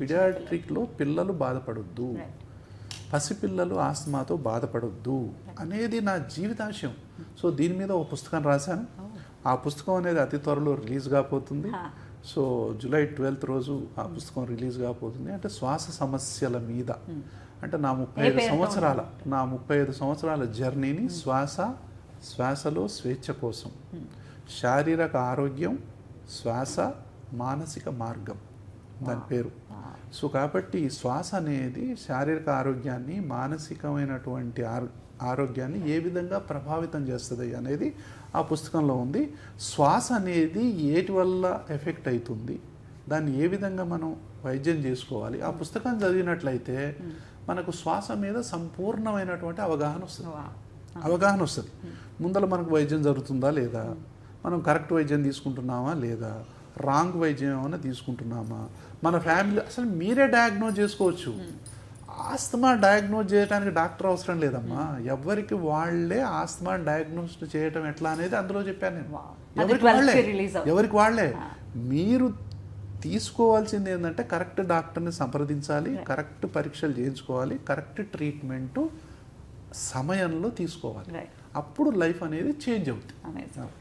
పిడియాట్రిక్లో పిల్లలు బాధపడొద్దు, పసిపిల్లలు ఆస్తమాతో బాధపడొద్దు అనేది నా జీవితాశయం. సో దీని మీద ఒక పుస్తకం రాశాను. ఆ పుస్తకం అనేది అతి త్వరలో రిలీజ్ కాబోతుంది. సో జూలై 12th రోజు ఆ పుస్తకం రిలీజ్ కాబోతుంది. అంటే శ్వాస సమస్యల మీద, అంటే నా 35 సంవత్సరాల జర్నీని శ్వాసలో స్వేచ్ఛ కోసం, శారీరక ఆరోగ్యం, శ్వాస, మానసిక మార్గం దాని పేరు. సో కాబట్టి శ్వాస అనేది శారీరక ఆరోగ్యాన్ని, మానసికమైనటువంటి ఆరోగ్యాన్ని ఏ విధంగా ప్రభావితం చేస్తుంది అనేది ఆ పుస్తకంలో ఉంది. శ్వాస అనేది ఏటి వల్ల ఎఫెక్ట్ అవుతుంది, దాన్ని ఏ విధంగా మనం వైద్యం చేసుకోవాలి, ఆ పుస్తకం చదివినట్లయితే మనకు శ్వాస మీద సంపూర్ణమైనటువంటి అవగాహన వస్తుంది. ముందర మనకు వైద్యం జరుగుతుందా లేదా, మనం కరెక్ట్ వైద్యం తీసుకుంటున్నామా లేదా, రాంగ్ వైద్యం ఏమైనా తీసుకుంటున్నామా, మన ఫ్యామిలీ అసలు మీరే డయాగ్నోజ్ చేసుకోవచ్చు. ఆస్తమా డయాగ్నోజ్ చేయడానికి డాక్టర్ అవసరం లేదమ్మా, ఎవరికి వాళ్ళే ఆస్తమా డయాగ్నోస్ చేయటం ఎట్లా అనేది అందులో చెప్పాను నేను. ఎవరికి వాళ్ళే మీరు తీసుకోవాల్సింది ఏంటంటే కరెక్ట్ డాక్టర్ని సంప్రదించాలి, కరెక్ట్ పరీక్షలు చేయించుకోవాలి, కరెక్ట్ ట్రీట్మెంట్ సమయంలో తీసుకోవాలి. అప్పుడు లైఫ్ అనేది చేంజ్ అవుతుంది.